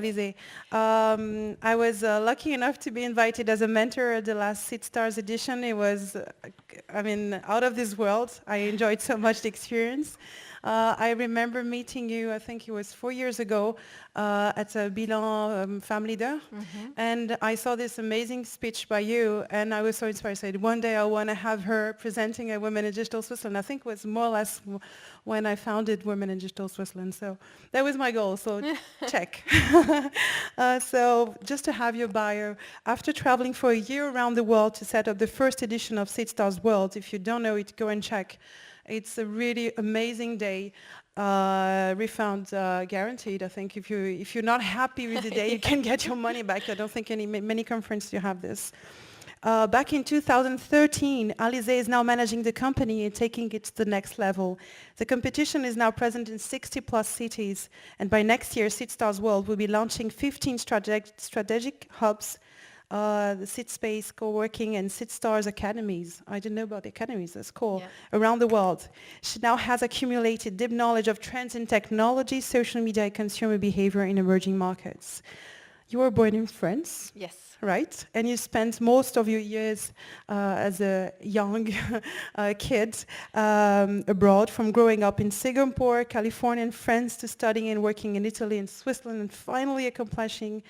Alizée. I was lucky enough to be invited as a mentor at the last Seedstars edition. It was, out of this world. I enjoyed so much the experience. I remember meeting you, I think it was 4 years ago, at a Bilan Family Day. And I saw this amazing speech by you, and I was so inspired. I said, one day I want to have her presenting at Women in Digital Switzerland. I think it was more or less when I founded Women in Digital Switzerland. So that was my goal, so check. So just to have your bio, after traveling for a year around the world to set up the first edition of Seedstars World, if you don't know it, go and check. It's a really amazing day. Refund guaranteed. I think if you're not happy with the day, you can get your money back. I don't think many conferences you have this. Back in 2013, Alisée is now managing the company and taking it to the next level. The competition is now present in 60 plus cities, and by next year, Seedstars World will be launching 15 strategic hubs, the Seedspace, co-working, and Seedstars Academies. I didn't know about the academies, that's cool. Yeah. Around the world. She now has accumulated deep knowledge of trends in technology, social media, and consumer behavior in emerging markets. You were born in France. Yes. Right? And you spent most of your years as a young kid abroad, from growing up in Singapore, California, and France, to studying and working in Italy and Switzerland, and finally accomplishing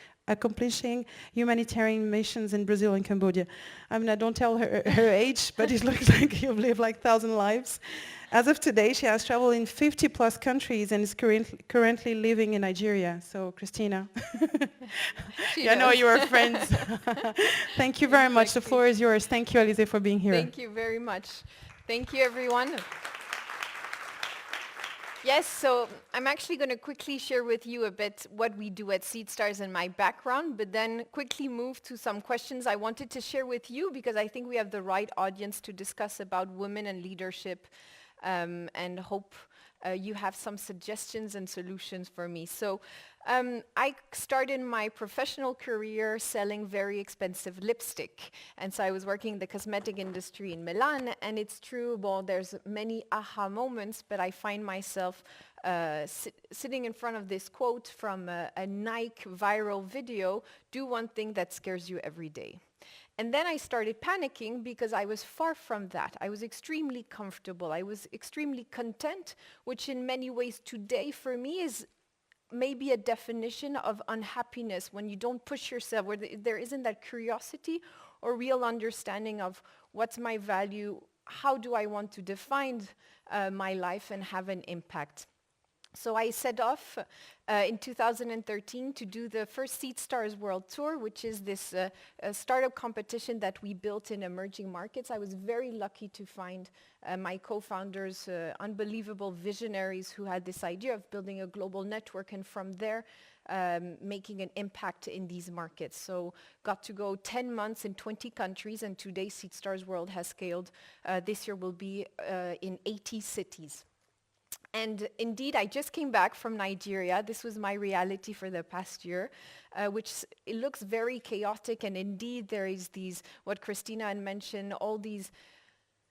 humanitarian missions in Brazil and Cambodia. I mean, I don't tell her age, but it looks like you've lived like 1,000 lives. As of today, she has traveled in 50 plus countries and is currently living in Nigeria. So, Christina, I know you are friends. Thank you very much. The floor is yours. Thank you, Alisée, for being here. Thank you very much. Thank you, everyone. Yes, so I'm actually going to quickly share with you a bit what we do at Seedstars and my background, but then quickly move to some questions I wanted to share with you, because I think we have the right audience to discuss about women and leadership, and hope you have some suggestions and solutions for me. So I started my professional career selling very expensive lipstick. And so I was working in the cosmetic industry in Milan, and it's true, well, there's many aha moments, but I find myself sitting in front of this quote from a Nike viral video: do one thing that scares you every day. And then I started panicking, because I was far from that. I was extremely comfortable. I was extremely content, which in many ways today for me is maybe a definition of unhappiness, when you don't push yourself, where there isn't that curiosity or real understanding of what's my value, how do I want to define my life and have an impact. So I set off in 2013 to do the first Seedstars World Tour, which is this startup competition that we built in emerging markets. I was very lucky to find my co-founders, unbelievable visionaries who had this idea of building a global network, and from there making an impact in these markets. So got to go 10 months in 20 countries, and today Seedstars World has scaled. This year will be in 80 cities. And indeed, I just came back from Nigeria. This was my reality for the past year, which it looks very chaotic. And indeed, there is these, what Christina had mentioned, all these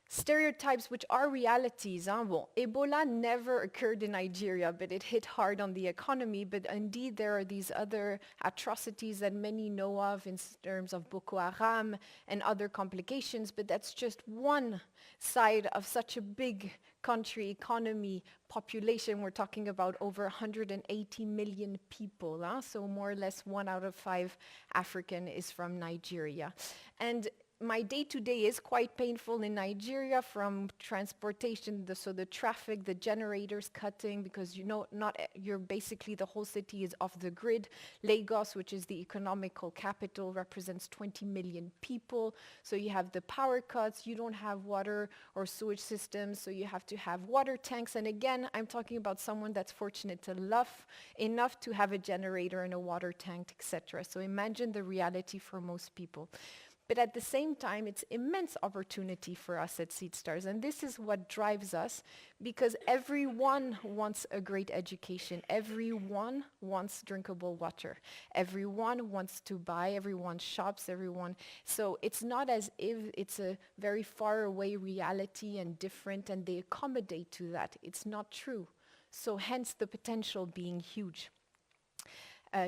stereotypes which are realities. Well, Ebola never occurred in Nigeria, but it hit hard on the economy. But indeed, there are these other atrocities that many know of in terms of Boko Haram and other complications. But that's just one side of such a big country, economy, population. We're talking about over 180 million people. So more or less 1 out of 5 African is from Nigeria. And my day-to-day is quite painful in Nigeria, from transportation, so the traffic, the generators cutting, because you're basically, the whole city is off the grid. Lagos, which is the economical capital, represents 20 million people. So you have the power cuts, you don't have water or sewage systems, so you have to have water tanks. And again, I'm talking about someone that's fortunate enough to have a generator and a water tank, etc. So imagine the reality for most people. But at the same time, it's immense opportunity for us at Seedstars. And this is what drives us, because everyone wants a great education. Everyone wants drinkable water. Everyone wants to buy. Everyone shops. Everyone. So it's not as if it's a very far away reality and different, and they accommodate to that. It's not true. So hence the potential being huge.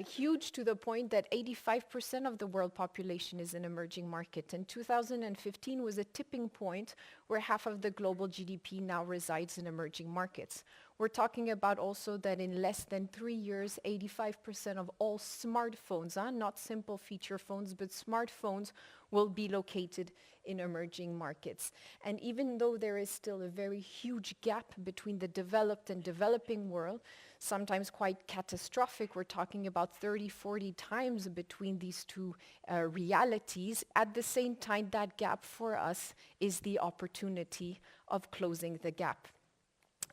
huge to the point that 85% of the world population is in emerging markets. And 2015 was a tipping point where half of the global GDP now resides in emerging markets. We're talking about also that in less than 3 years, 85% of all smartphones, not simple feature phones, but smartphones will be located in emerging markets. And even though there is still a very huge gap between the developed and developing world, sometimes quite catastrophic, we're talking about 30, 40 times between these two realities. At the same time, that gap for us is the opportunity of closing the gap.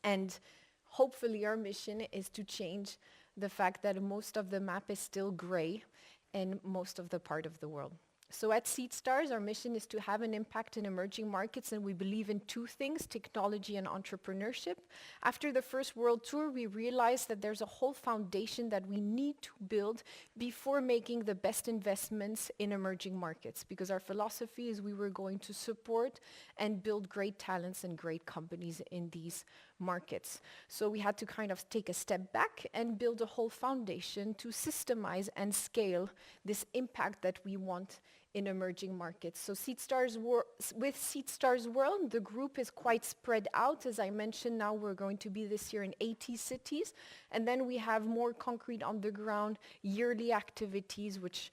And hopefully our mission is to change the fact that most of the map is still gray in most of the part of the world. So at Seedstars, our mission is to have an impact in emerging markets, and we believe in two things, technology and entrepreneurship. After the first world tour, we realized that there's a whole foundation that we need to build before making the best investments in emerging markets, because our philosophy is we were going to support and build great talents and great companies in these markets. So we had to kind of take a step back and build a whole foundation to systemize and scale this impact that we want in emerging markets. So with Seedstars World, the group is quite spread out. As I mentioned, now we're going to be this year in 80 cities. And then we have more concrete on the ground yearly activities, which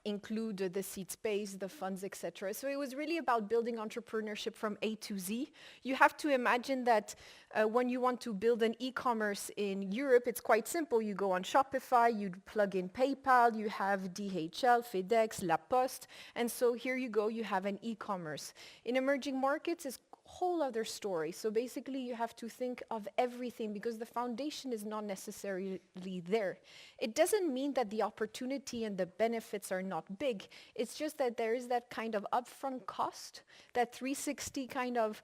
include the Seedspace, the funds, etc. So it was really about building entrepreneurship from A to Z. You have to imagine that when you want to build an e-commerce in Europe, it's quite simple. You go on Shopify, you plug in PayPal, you have DHL, FedEx, La Poste, and so here you go, you have an e-commerce. In emerging markets, it's whole other story. So basically you have to think of everything because the foundation is not necessarily there. It doesn't mean that the opportunity and the benefits are not big. It's just that there is that kind of upfront cost, that 360 kind of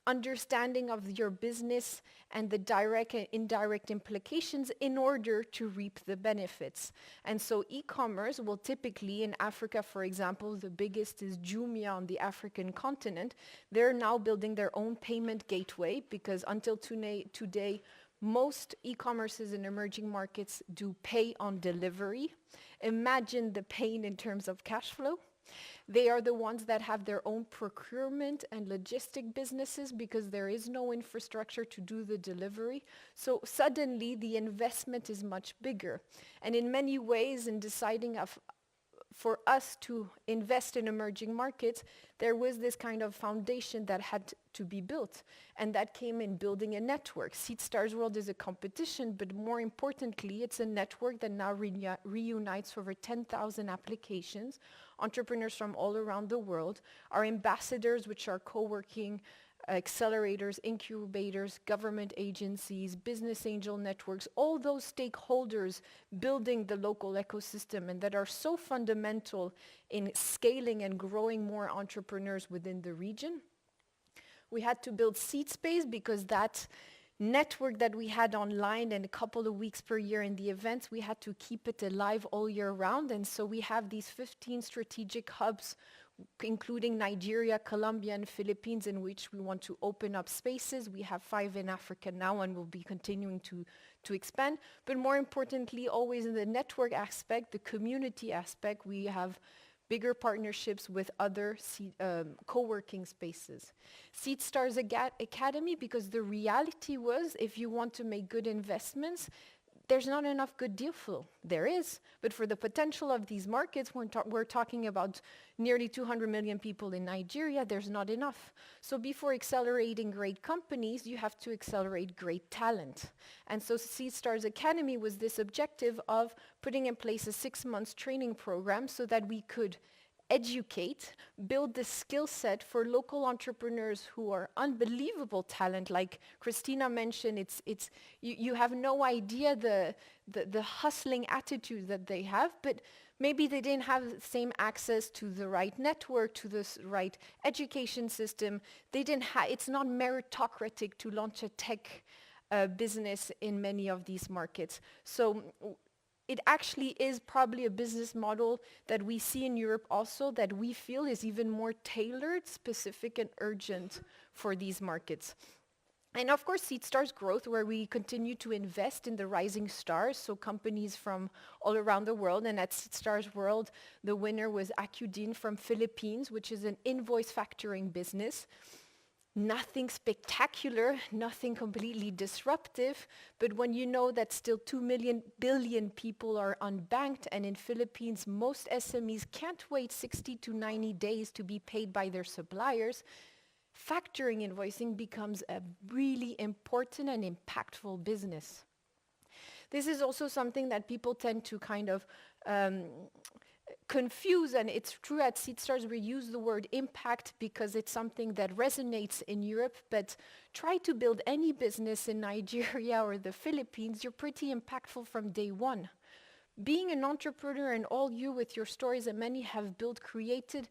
understanding of your business and the direct and indirect implications in order to reap the benefits. And so e-commerce will typically, in Africa, for example, the biggest is Jumia on the African continent. They're now building their own payment gateway because until today, most e-commerces in emerging markets do pay on delivery. Imagine the pain in terms of cash flow. They are the ones that have their own procurement and logistic businesses because there is no infrastructure to do the delivery. So suddenly the investment is much bigger. And in many ways, in deciding for us to invest in emerging markets, there was this kind of foundation that had to be built. And that came in building a network. Seedstars World is a competition, but more importantly, it's a network that now reunites over 10,000 applications, entrepreneurs from all around the world, our ambassadors, which are co-working accelerators, incubators, government agencies, business angel networks, all those stakeholders building the local ecosystem and that are so fundamental in scaling and growing more entrepreneurs within the region. We had to build Seedspace because that network that we had online and a couple of weeks per year in the events, we had to keep it alive all year round. And so we have these 15 strategic hubs including Nigeria, Colombia, and Philippines, in which we want to open up spaces. We have 5 in Africa now, and we'll be continuing to expand. But more importantly, always in the network aspect, the community aspect, we have bigger partnerships with other co-working spaces. Seedstars Academy, because the reality was, if you want to make good investments, there's not enough good deal flow. There is, but for the potential of these markets, we're talking about nearly 200 million people in Nigeria, there's not enough. So before accelerating great companies, you have to accelerate great talent. And so Seedstars Academy was this objective of putting in place a 6-month training program so that we could educate, build the skill set for local entrepreneurs who are unbelievable talent. Like Christina mentioned, you have no idea the hustling attitude that they have, but maybe they didn't have the same access to the right network, to the right education system. It's not meritocratic to launch a tech business in many of these markets. So it actually is probably a business model that we see in Europe also that we feel is even more tailored, specific, and urgent for these markets. And of course, Seedstars Growth, where we continue to invest in the rising stars, so companies from all around the world. And at Seedstars World, the winner was Acudin from Philippines, which is an invoice factoring business. Nothing spectacular, nothing completely disruptive, but when you know that still 2 billion people are unbanked, and in Philippines, most SMEs can't wait 60 to 90 days to be paid by their suppliers, factoring invoicing becomes a really important and impactful business. This is also something that people tend to kind of confuse, and it's true at Seedstars we use the word impact because it's something that resonates in Europe, but try to build any business in Nigeria or the Philippines, you're pretty impactful from day one. Being an entrepreneur, and all you with your stories that many have built, created,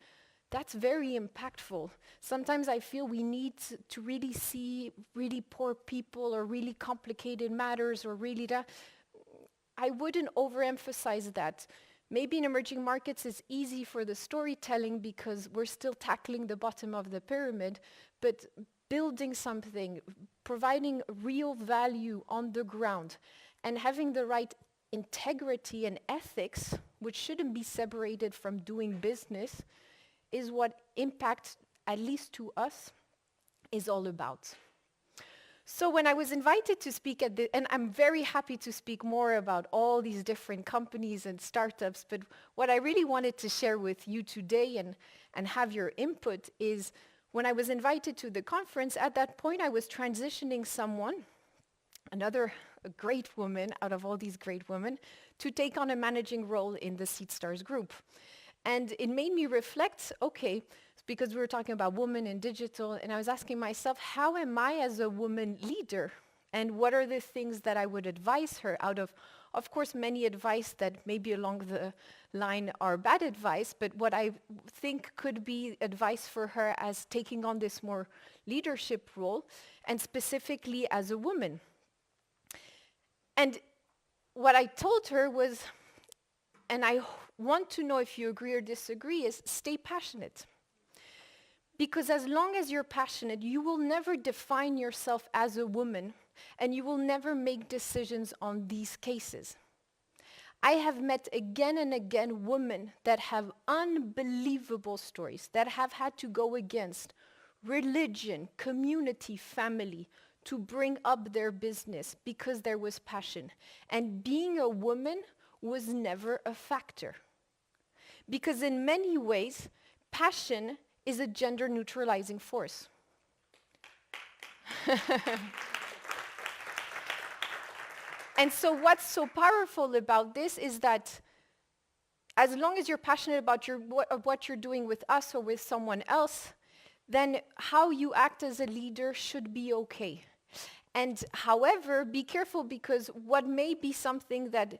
that's very impactful. Sometimes I feel we need to really see really poor people or really complicated matters or really that. I wouldn't overemphasize that. Maybe in emerging markets it's easy for the storytelling because we're still tackling the bottom of the pyramid, but building something, providing real value on the ground, and having the right integrity and ethics, which shouldn't be separated from doing business, is what impact, at least to us, is all about. So when I was invited to speak at and I'm very happy to speak more about all these different companies and startups, but what I really wanted to share with you today and have your input is when I was invited to the conference, at that point I was transitioning someone, another great woman out of all these great women, to take on a managing role in the Seedstars group. And it made me reflect, okay, because we were talking about women in digital, and I was asking myself, how am I as a woman leader? And what are the things that I would advise her out of course, many advice that maybe along the line are bad advice, but what I think could be advice for her as taking on this more leadership role, and specifically as a woman. And what I told her was, and I want to know if you agree or disagree, is stay passionate. Because as long as you're passionate, you will never define yourself as a woman, and you will never make decisions on these cases. I have met again and again women that have unbelievable stories, that have had to go against religion, community, family, to bring up their business because there was passion. And being a woman was never a factor. Because in many ways, passion is a gender neutralizing force. And so what's so powerful about this is that as long as you're passionate about what you're doing with us or with someone else, then how you act as a leader should be okay. And however, be careful, because what may be something that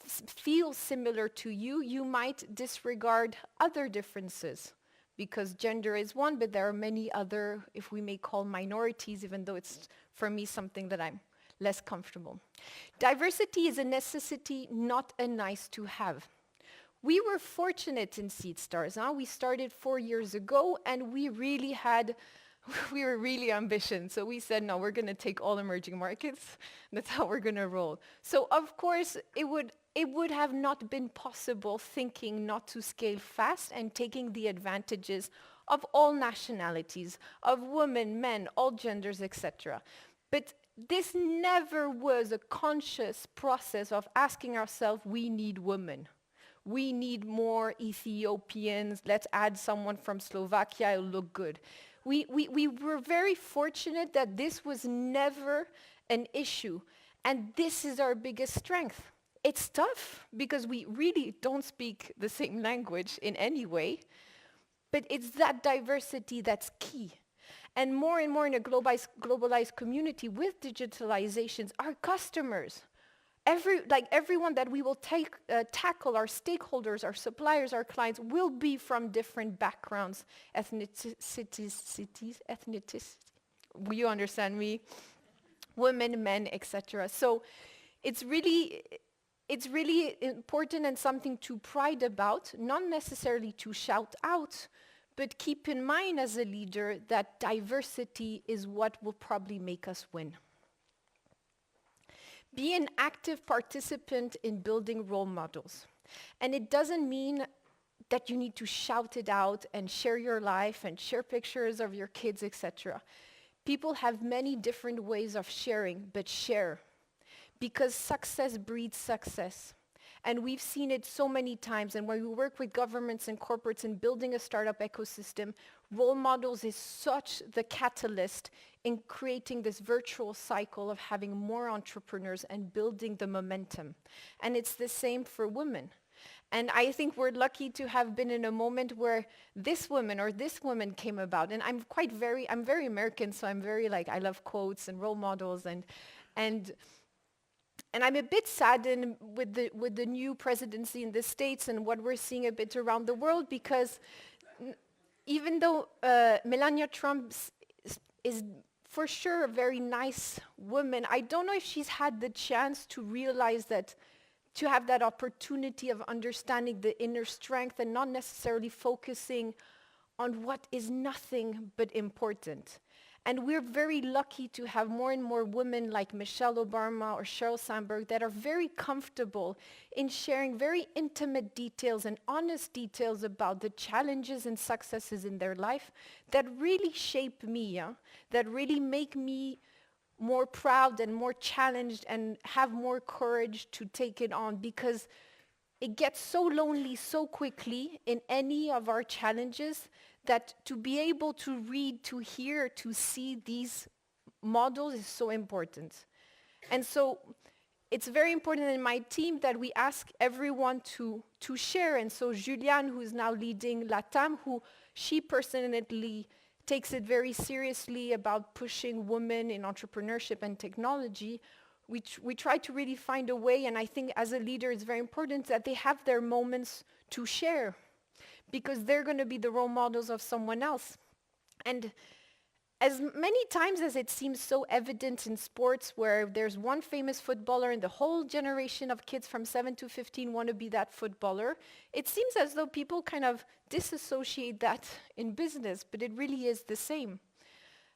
feels similar to you, you might disregard other differences. Because gender is one, but there are many other, if we may call minorities, even though it's, for me, something that I'm less comfortable. Diversity is a necessity, not a nice to have. We were fortunate in Seedstars. We started 4 years ago, and we were really ambitious. So we said, no, we're going to take all emerging markets. That's how we're going to roll. So of course, it would have not been possible thinking not to scale fast and taking the advantages of all nationalities, of women, men, all genders, etc. But this never was a conscious process of asking ourselves, we need women. We need more Ethiopians. Let's add someone from Slovakia, it'll look good. We were very fortunate that this was never an issue. And this is our biggest strength. It's tough because we really don't speak the same language in any way, but it's that diversity that's key. And more in a globalized community with digitalizations, our customers, everyone that we will tackle, our stakeholders, our suppliers, our clients, will be from different backgrounds, ethnicities, you understand me? Women, men, etc. So it's really important and something to pride about, not necessarily to shout out, But keep in mind as a leader that diversity is what will probably make us win. Be an active participant in building role models. And it doesn't mean that you need to shout it out and share your life and share pictures of your kids, etc. People have many different ways of sharing, but share. Because success breeds success. And we've seen it so many times. And when we work with governments and corporates in building a startup ecosystem, role models is such the catalyst in creating this virtual cycle of having more entrepreneurs and building the momentum. And it's the same for women. And I think we're lucky to have been in a moment where this woman or this woman came about. And I'm very American, so I'm very I love quotes and role models and I'm a bit saddened with the new presidency in the States and what we're seeing a bit around the world, because even though Melania Trump is for sure a very nice woman, I don't know if she's had the chance to realize that, to have that opportunity of understanding the inner strength and not necessarily focusing on what is nothing but important. And we're very lucky to have more and more women like Michelle Obama or Sheryl Sandberg that are very comfortable in sharing very intimate details and honest details about the challenges and successes in their life that really shape me, that really make me more proud and more challenged and have more courage to take it on, because it gets so lonely so quickly in any of our challenges that to be able to read, to hear, to see these models is so important. And so it's very important in my team that we ask everyone to share. And so Juliane, who's now leading LATAM, who she personally takes it very seriously about pushing women in entrepreneurship and technology, we try to really find a way, and I think as a leader it's very important that they have their moments to share, because they're going to be the role models of someone else. And as many times as it seems so evident in sports, where there's one famous footballer and the whole generation of kids from 7 to 15 want to be that footballer, it seems as though people kind of disassociate that in business, but it really is the same.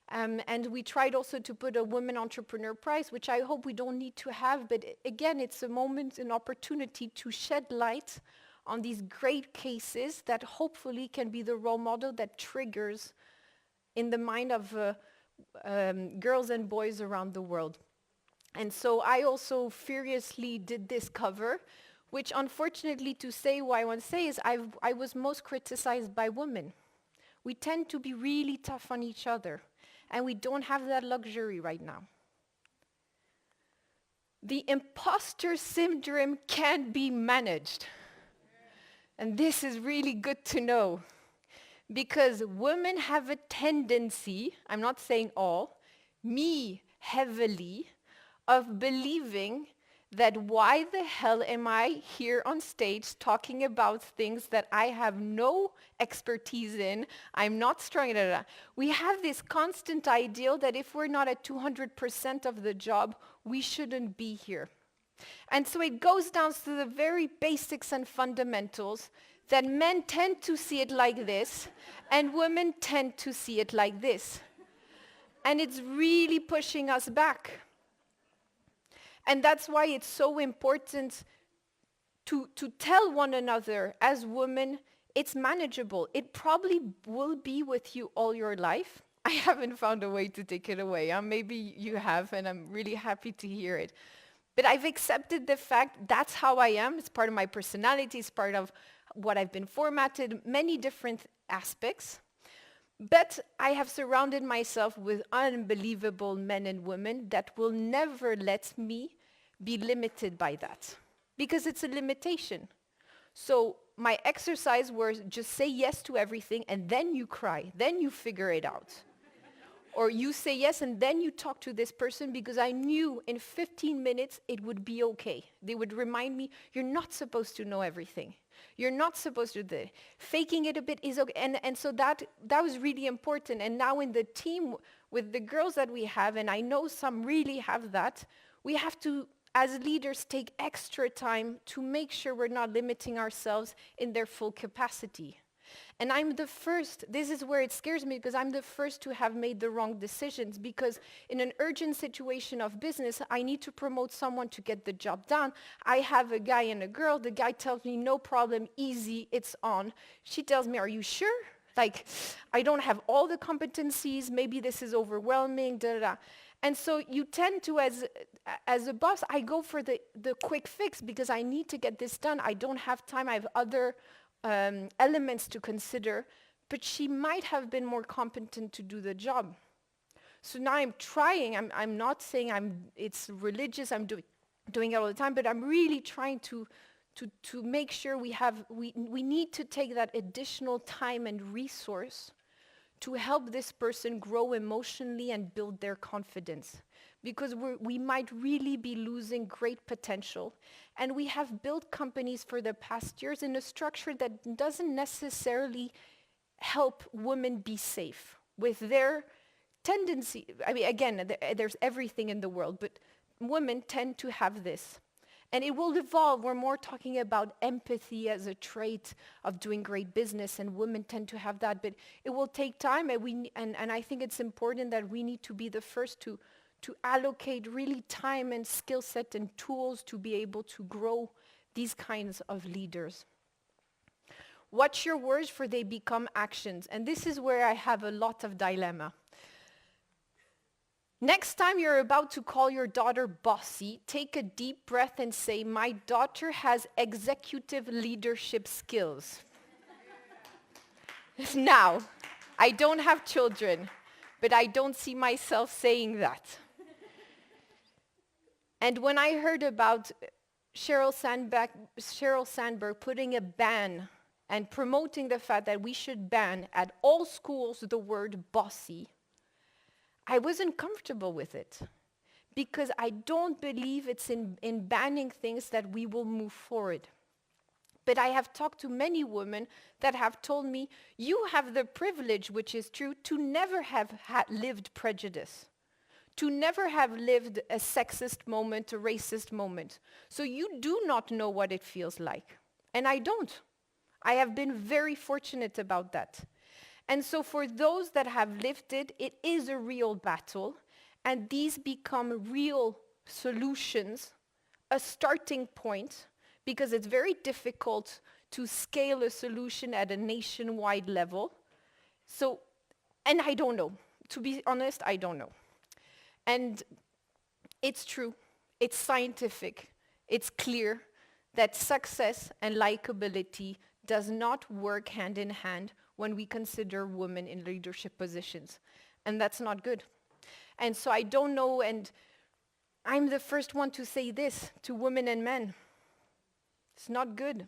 And we tried also to put a Women Entrepreneur Prize, which I hope we don't need to have, but again, it's a moment, an opportunity to shed light on these great cases that hopefully can be the role model that triggers in the mind of girls and boys around the world. And so I also furiously did this cover, which unfortunately, to say what I want to say is I was most criticized by women. We tend to be really tough on each other, and we don't have that luxury right now. The imposter syndrome can be managed. And this is really good to know, because women have a tendency, I'm not saying all, me heavily, of believing that why the hell am I here on stage talking about things that I have no expertise in, I'm not strong enough. We have this constant ideal that if we're not at 200% of the job, we shouldn't be here. And so it goes down to the very basics and fundamentals that men tend to see it like this and women tend to see it like this. And it's really pushing us back. And that's why it's so important to tell one another as women, it's manageable. It probably will be with you all your life. I haven't found a way to take it away. Maybe you have, and I'm really happy to hear it. But I've accepted the fact that's how I am. It's part of my personality. It's part of what I've been formatted, many different aspects. But I have surrounded myself with unbelievable men and women that will never let me be limited by that, because it's a limitation. So my exercise was just say yes to everything and then you cry, then you figure it out. Or you say yes and then you talk to this person, because I knew in 15 minutes it would be okay. They would remind me, you're not supposed to know everything. You're not supposed to do. Faking it a bit is okay. And so that was really important. And now in the team with the girls that we have, and I know some really have that, we have to, as leaders, take extra time to make sure we're not limiting ourselves in their full capacity. And I'm the first, this is where it scares me, because I'm the first to have made the wrong decisions, because in an urgent situation of business, I need to promote someone to get the job done. I have a guy and a girl. The guy tells me, no problem, easy, it's on. She tells me, are you sure? Like, I don't have all the competencies, maybe this is overwhelming, da da da. And so you tend to, as a boss, I go for the quick fix because I need to get this done. I don't have time, I have other elements to consider, but she might have been more competent to do the job. So now I'm trying, I'm not saying it's religious, I'm doing it all the time, but I'm really trying to make sure we need to take that additional time and resource to help this person grow emotionally and build their confidence. Because we might really be losing great potential. And we have built companies for the past years in a structure that doesn't necessarily help women be safe with their tendency. I mean, again, there's everything in the world, but women tend to have this. And it will evolve. We're more talking about empathy as a trait of doing great business, and women tend to have that. But it will take time, and I think it's important that we need to be the first to allocate really time and skill set and tools to be able to grow these kinds of leaders. Watch your words, for they become actions. And this is where I have a lot of dilemma. Next time you're about to call your daughter bossy, take a deep breath and say, my daughter has executive leadership skills. Now, I don't have children, but I don't see myself saying that. And when I heard about Sheryl Sandberg putting a ban and promoting the fact that we should ban at all schools the word bossy, I wasn't comfortable with it, because I don't believe it's in banning things that we will move forward. But I have talked to many women that have told me, you have the privilege, which is true, to never have lived prejudice, to never have lived a sexist moment, a racist moment. So you do not know what it feels like. And I don't. I have been very fortunate about that. And so for those that have lived it, it is a real battle, and these become real solutions, a starting point, because it's very difficult to scale a solution at a nationwide level. So, and I don't know. To be honest, I don't know. And it's true, it's scientific, it's clear that success and likability does not work hand in hand when we consider women in leadership positions. And that's not good. And so I don't know, and I'm the first one to say this to women and men. It's not good.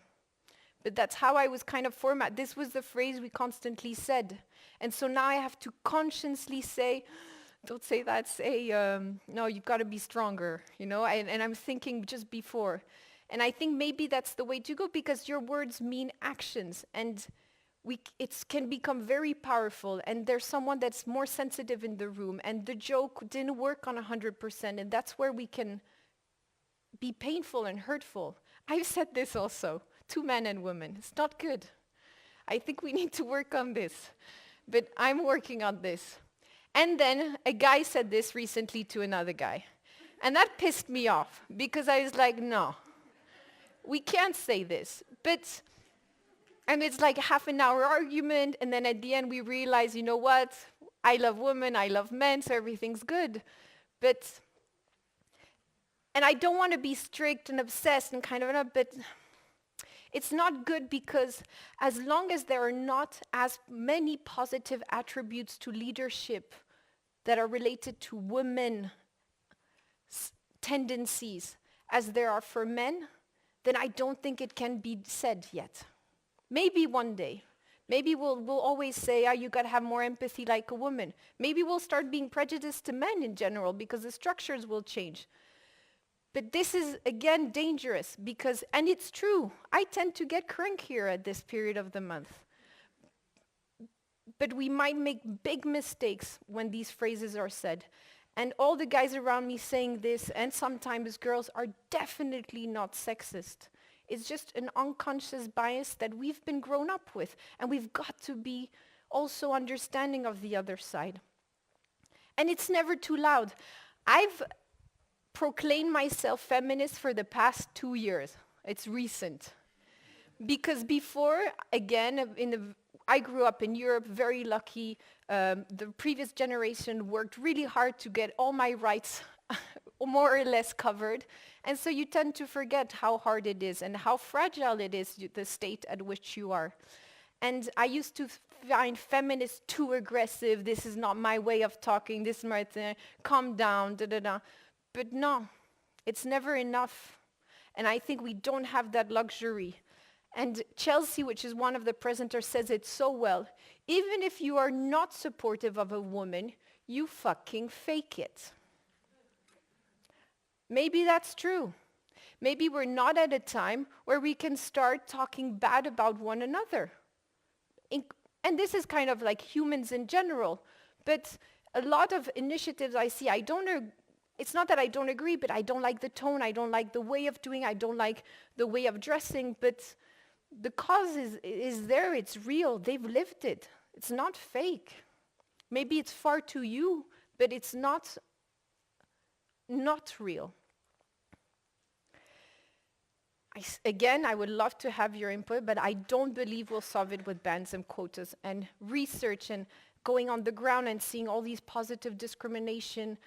But that's how I was kind of formatted. This was the phrase we constantly said. And so now I have to consciously say, don't say that, say, no, you've got to be stronger, you know, and I'm thinking just before. And I think maybe that's the way to go, because your words mean actions, and it can become very powerful, and there's someone that's more sensitive in the room, and the joke didn't work on 100%, and that's where we can be painful and hurtful. I've said this also to men and women. It's not good. I think we need to work on this, but I'm working on this. And then a guy said this recently to another guy, and that pissed me off, because I was like, no, we can't say this. And it's like a half an hour argument, and then at the end we realize, you know what, I love women, I love men, so everything's good. And I don't want to be strict and obsessed and kind of, but it's not good, because as long as there are not as many positive attributes to leadership that are related to women's tendencies as there are for men, then I don't think it can be said yet. Maybe one day. Maybe we'll always say, you got to have more empathy like a woman. Maybe we'll start being prejudiced to men in general, because the structures will change. But this is, again, dangerous, because, and it's true, I tend to get crankier at this period of the month. But we might make big mistakes when these phrases are said. And all the guys around me saying this, and sometimes girls, are definitely not sexist. It's just an unconscious bias that we've been grown up with, and we've got to be also understanding of the other side. And it's never too loud. I've proclaimed myself feminist for the past 2 years. It's recent. Because before, again, I grew up in Europe, very lucky. The previous generation worked really hard to get all my rights more or less covered. And so you tend to forget how hard it is and how fragile it is, the state at which you are. And I used to find feminists too aggressive. This is not my way of talking. This is my thing. Calm down, da-da-da. But no, it's never enough. And I think we don't have that luxury. And Chelsea, which is one of the presenters, says it so well. Even if you are not supportive of a woman, you fucking fake it. Maybe that's true. Maybe we're not at a time where we can start talking bad about one another. And this is kind of like humans in general. But a lot of initiatives I see, it's not that I don't agree, but I don't like the tone, I don't like the way of doing, I don't like the way of dressing, but the cause is there, it's real, they've lived it. It's not fake. Maybe it's far to you, but it's not real. Again, I would love to have your input, but I don't believe we'll solve it with bans and quotas and research and going on the ground and seeing all these positive discrimination,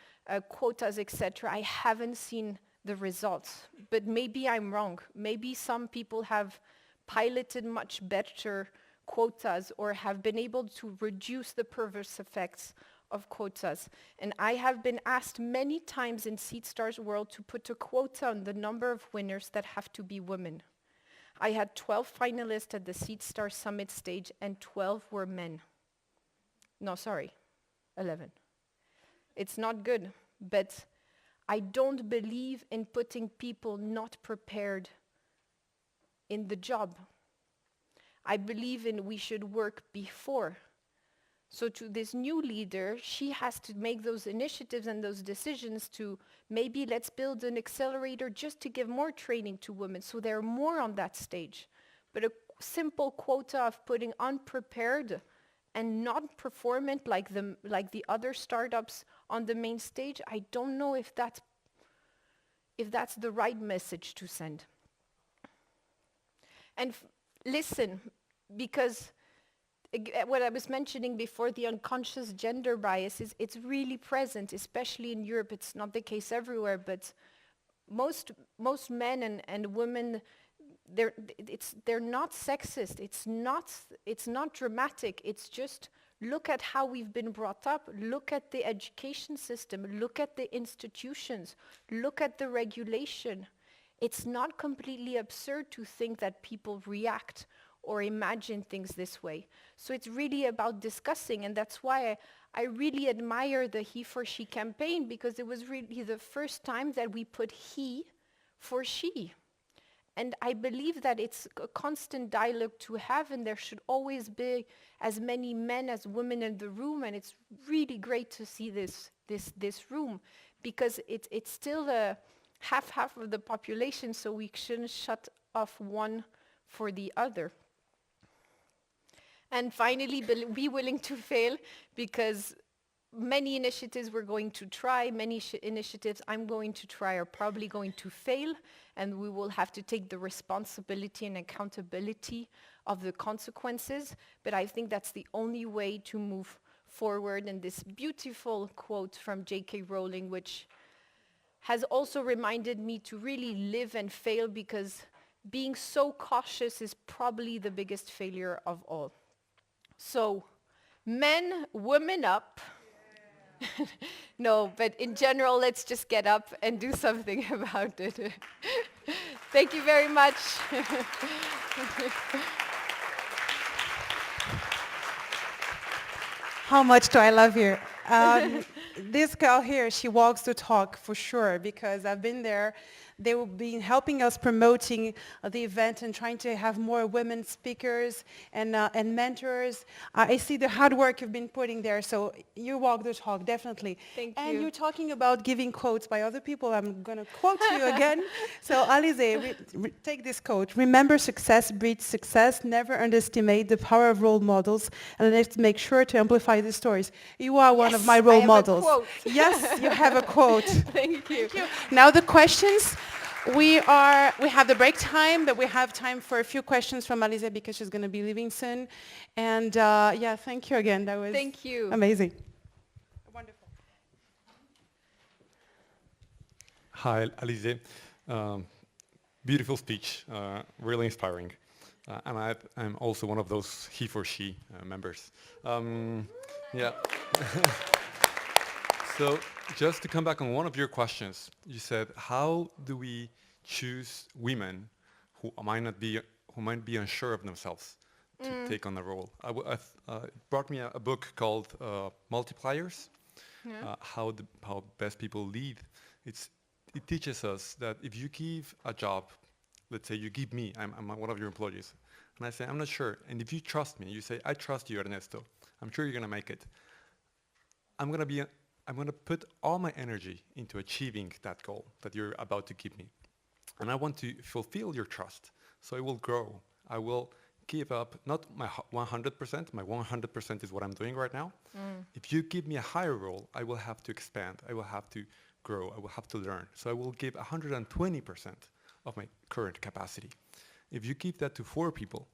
quotas, etc. I haven't seen the results, but maybe I'm wrong. Maybe some people have piloted much better quotas or have been able to reduce the perverse effects of quotas. And I have been asked many times in Seedstars World to put a quota on the number of winners that have to be women. I had 12 finalists at the Seedstars Summit stage and 12 were men. No, sorry, 11. It's not good, but I don't believe in putting people not prepared in the job. I believe in we should work before. So to this new leader, she has to make those initiatives and those decisions to maybe let's build an accelerator just to give more training to women so they're more on that stage. But a simple quota of putting unprepared and not performant like the other startups on the main stage, I don't know if that's the right message to send. And listen, because what I was mentioning before, the unconscious gender bias, it's really present, especially in Europe. It's not the case everywhere, but most men and women, they're not sexist. It's not dramatic. It's just look at how we've been brought up. Look at the education system. Look at the institutions. Look at the regulation. It's not completely absurd to think that people react or imagine things this way. So it's really about discussing, and that's why I really admire the he for she campaign, because it was really the first time that we put he for she. And I believe that it's a constant dialogue to have, and there should always be as many men as women in the room, and it's really great to see this room, because it's still a half of the population, so we shouldn't shut off one for the other. And finally, be willing to fail, because many initiatives we're going to try, many initiatives I'm going to try are probably going to fail, and we will have to take the responsibility and accountability of the consequences. But I think that's the only way to move forward. And this beautiful quote from J.K. Rowling, which has also reminded me to really live and fail, because being so cautious is probably the biggest failure of all. So, men, women up. Yeah. No, but in general, let's just get up and do something about it. Thank you very much. How much do I love you? This girl here, she walks the talk for sure, because I've been there. they will be helping us promoting the event and trying to have more women speakers and mentors. I see the hard work you've been putting there, so you walk the talk, definitely. Thank and you. you're talking about giving quotes by other people. I'm going to quote you again. So Alizée, take this quote. Remember, success breeds success. Never underestimate the power of role models, and let's make sure to amplify the stories. You are one of my Yes, I role have a models. quote. Yes, you have a quote. Thank you. Now the questions. We have the break time, but we have time for a few questions from Alizée because she's going to be leaving soon. And yeah, thank you again. That was Thank you. amazing. Wonderful. Hi, Alizée. Beautiful speech, really inspiring. And I'm also one of those he for she members. Yeah. So just to come back on one of your questions, you said, how do we choose women who might be unsure of themselves to take on the role? It brought me a book called Multipliers, how best people lead. It teaches us that if you give a job, let's say you give me, I'm one of your employees, and I say, I'm not sure, and if you trust me, you say, I trust you, Ernesto, I'm sure you're going to make it. I'm going to put all my energy into achieving that goal that you're about to give me. And I want to fulfill your trust, so I will grow. I will give up, not my 100%, my 100% is what I'm doing right now. If you give me a higher role, I will have to expand, I will have to grow, I will have to learn. So I will give 120% of my current capacity. If you give that to 4 people,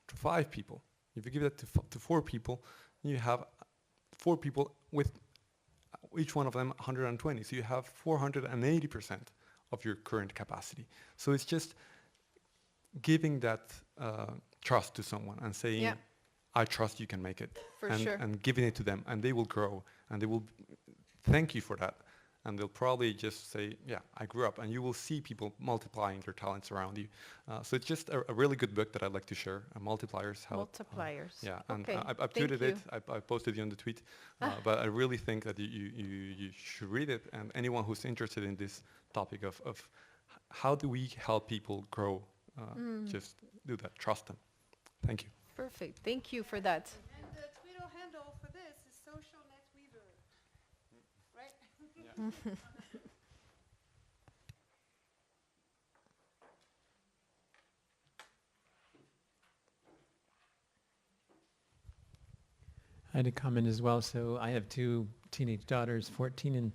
to 5 people, if you give that to 4 people, you have 4 people with each one of them 120. So you have 480% of your current capacity. So it's just giving that trust to someone and saying, I trust you can make it. For sure. And giving it to them, and they will grow, and they will thank you for that. And they'll probably just say, yeah, I grew up. And you will see people multiplying their talents around you. So it's just a really good book that I'd like to share, Multipliers. Multipliers. Yeah, and Okay. I've tweeted it. I posted it on the tweet. But I really think that you should read it. And anyone who's interested in this topic of how do we help people grow, just do that. Trust them. Thank you. Perfect. Thank you for that. And the Twitter handle for this is Social Net Weaver. Right? I had a comment as well. So I have 2 teenage daughters, 14 and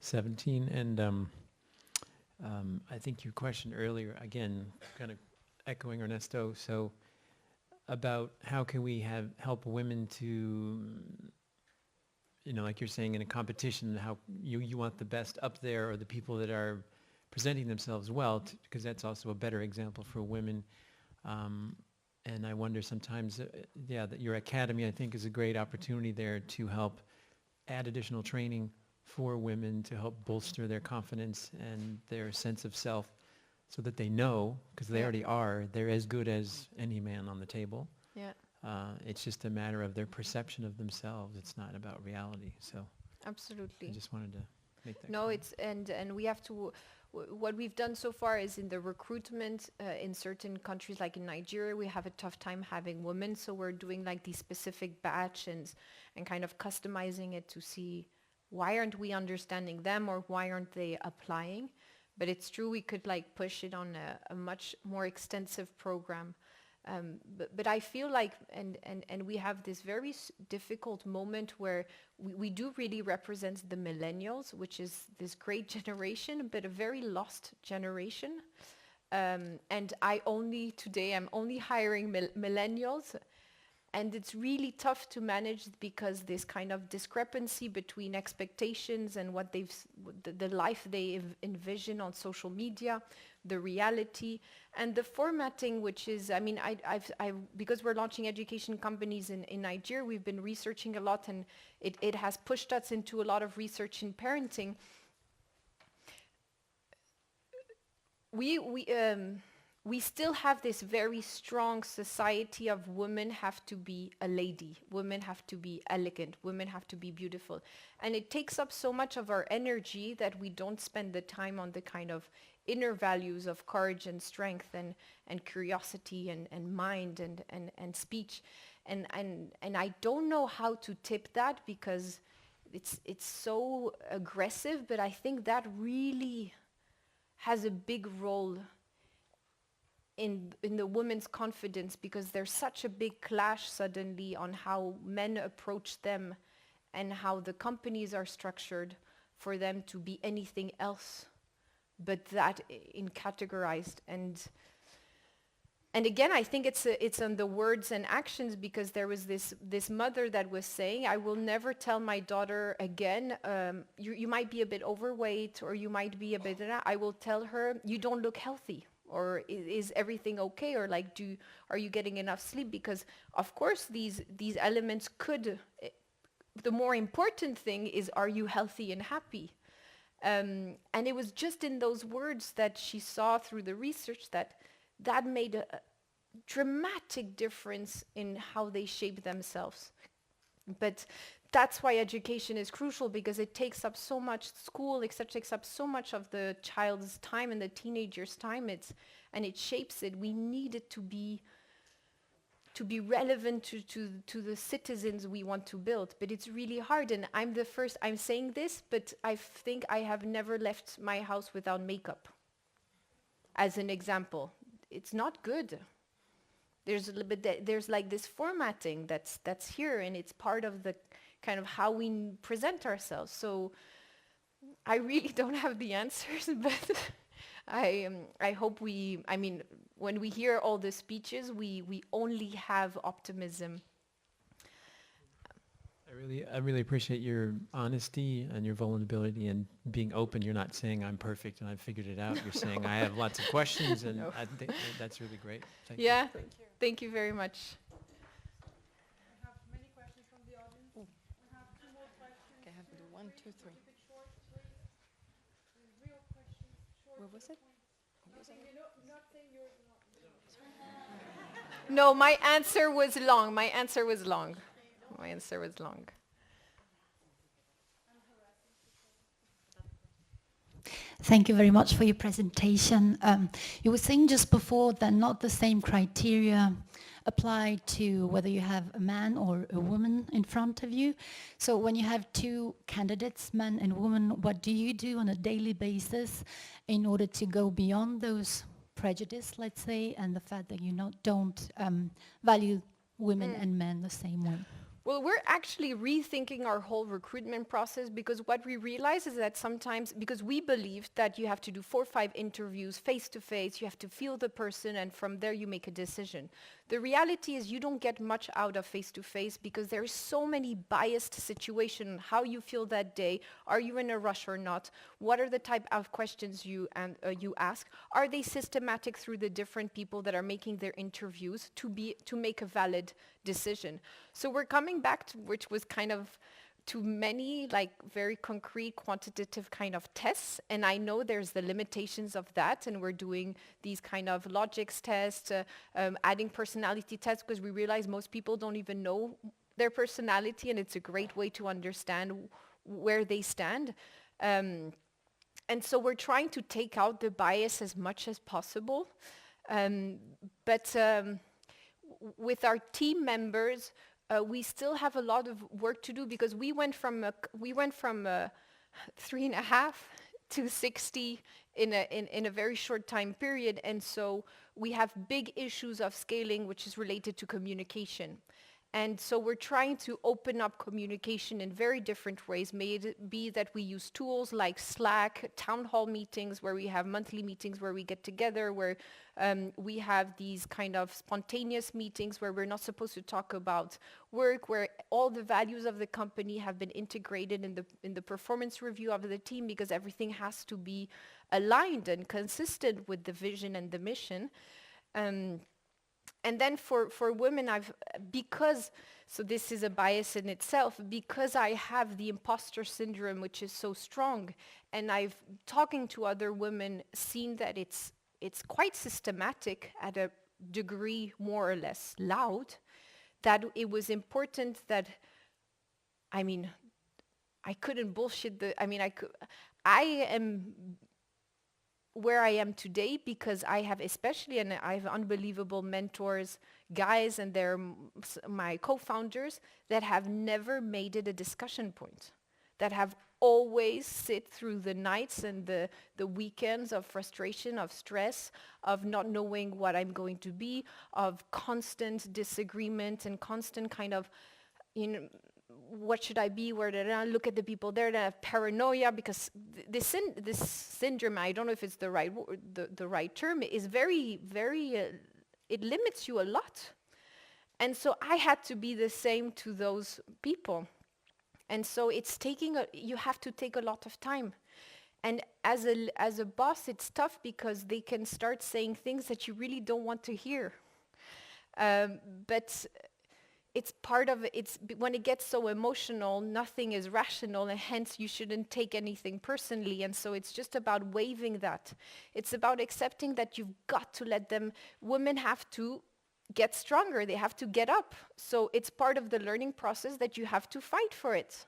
17, and I think your question earlier, again, kind of echoing Ernesto, so about how can we help women to, like you're saying in a competition, how you want the best up there, or the people that are presenting themselves well, because that's also a better example for women. And I wonder sometimes, that your academy, I think, is a great opportunity there to help add additional training for women to help bolster their confidence and their sense of self, so that they know, because they already are, they're as good as any man on the table. Yeah. It's just a matter of their perception of themselves. It's not about reality. So Absolutely. I just wanted to make that No, comment. it's and we have to. What we've done so far is in the recruitment in certain countries, like in Nigeria, we have a tough time having women. So we're doing like these specific batches and kind of customizing it to see why aren't we understanding them, or why aren't they applying. But it's true, we could like push it on a much more extensive program. But I feel like, and we have this very difficult moment where we do really represent the millennials, which is this great generation, but a very lost generation. And I'm only hiring millennials. And it's really tough to manage, because this kind of discrepancy between expectations and what the life they envision on social media, the reality, and the formatting, which is, I mean, because we're launching education companies in Nigeria, we've been researching a lot, and it has pushed us into a lot of research in parenting. we still have this very strong society of women have to be a lady, women have to be elegant, women have to be beautiful. And it takes up so much of our energy that we don't spend the time on the kind of inner values of courage and strength and curiosity and mind and speech. And I don't know how to tip that because it's so aggressive, but I think that really has a big role in the women's confidence, because there's such a big clash suddenly on how men approach them and how the companies are structured for them to be anything else but that in categorized. And again, I think it's on the words and actions, because there was this mother that was saying, I will never tell my daughter again, you might be a bit overweight or you might be a bit, I will tell her, you don't look healthy, or is everything okay, or like, are you getting enough sleep? Because of course these elements could, the more important thing is, are you healthy and happy? And it was just in those words that she saw through the research that made a dramatic difference in how they shape themselves. But that's why education is crucial, because it takes up so much, school takes up so much of the child's time and the teenager's time, and it shapes it. We need it to be relevant to the citizens we want to build. But it's really hard, and I'm saying this, but I think I have never left my house without makeup, as an example. It's not good. There's a little bit there's like this formatting that's here, and it's part of the kind of how we present ourselves. So I really don't have the answers, but I hope when we hear all the speeches, we only have optimism. I really appreciate your honesty and your vulnerability and being open. You're not saying I'm perfect and I've figured it out. You're saying I have lots of questions, and No. I think that's really great. Thank Yeah, you. thank you very much. I have many questions from the audience. We have two more questions. Okay, I have to do 1, 2, 3. Keep it short, please. Real questions, short. Where was it? Not saying yours or not. No, my answer was long. Thank you very much for your presentation. You were saying just before that not the same criteria apply to whether you have a man or a woman in front of you. So when you have two candidates, man and woman, what do you do on a daily basis in order to go beyond those prejudice, let's say, and the fact that you don't value women and men the same way? Well, we're actually rethinking our whole recruitment process, because what we realize is that sometimes, because we believed that you have to do 4 or 5 interviews face to face, you have to feel the person, and from there you make a decision. The reality is you don't get much out of face to face, because there is so many biased situations, how you feel that day, are you in a rush or not, what are the type of questions you ask, are they systematic through the different people that are making their interviews to make a valid decision. So we're coming back to, which was kind of to many like very concrete quantitative kind of tests, and I know there's the limitations of that, and we're doing these kind of logics tests, adding personality tests, because we realize most people don't even know their personality, and it's a great way to understand where they stand. And so we're trying to take out the bias as much as possible, but with our team members, we still have a lot of work to do, because we went from 3.5 to 60 in a very short time period, and so we have big issues of scaling, which is related to communication. And so we're trying to open up communication in very different ways. May it be that we use tools like Slack, town hall meetings, where we have monthly meetings where we get together, where we have these kind of spontaneous meetings where we're not supposed to talk about work, where all the values of the company have been integrated in the performance review of the team, because everything has to be aligned and consistent with the vision and the mission. And then for women, so this is a bias in itself, because I have the impostor syndrome, which is so strong, and I've, talking to other women, seen that it's it's quite systematic at a degree more or less loud, that it was important that, I mean, I couldn't bullshit I am where I am today because I have and I have unbelievable mentors, guys, and they're my co-founders that have never made it a discussion point, that have always sit through the nights and the weekends of frustration, of stress, of not knowing what I'm going to be, of constant disagreement and constant kind of, what should I be? Where did I look at the people there that have paranoia? Because this syndrome, I don't know if it's the right term, is very, very, it limits you a lot. And so I had to be the same to those people. And so you have to take a lot of time. And as a boss, it's tough because they can start saying things that you really don't want to hear. But it's part of it. When it gets so emotional, nothing is rational, and hence you shouldn't take anything personally. And so it's just about waiving that. It's about accepting that you've got to let them, women have to get stronger. They have to get up. So it's part of the learning process that you have to fight for it.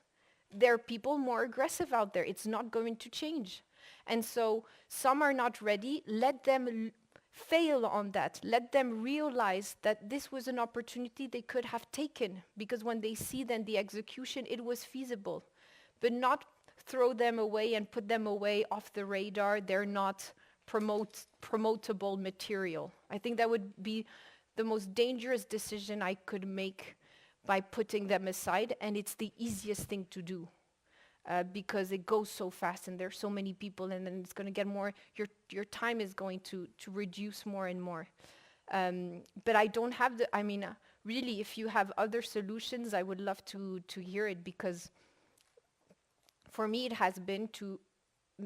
There are people more aggressive out there. It's not going to change. And so some are not ready. Let them fail on that. Let them realize that this was an opportunity they could have taken, because when they see then the execution, it was feasible. But not throw them away and put them away off the radar. They're not promotable material. I think that would be the most dangerous decision I could make, by putting them aside, and it's the easiest thing to do because it goes so fast and there's so many people, and then it's going to get more, your time is going to reduce more and more. But I don't have really, if you have other solutions, I would love to hear it, because for me it has been to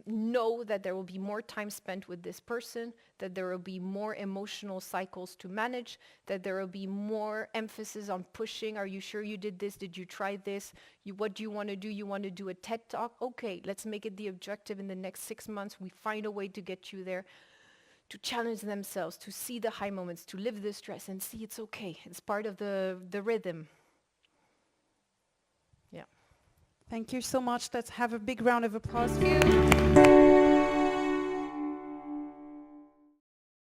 know that there will be more time spent with this person, that there will be more emotional cycles to manage, that there will be more emphasis on pushing. Are you sure you did this? Did you try this? What do you want to do? You want to do a TED Talk? Okay, let's make it the objective in the next 6 months. We find a way to get you there, to challenge themselves, to see the high moments, to live the stress and see it's okay. It's part of the rhythm. Yeah. Thank you so much. Let's have a big round of applause for you.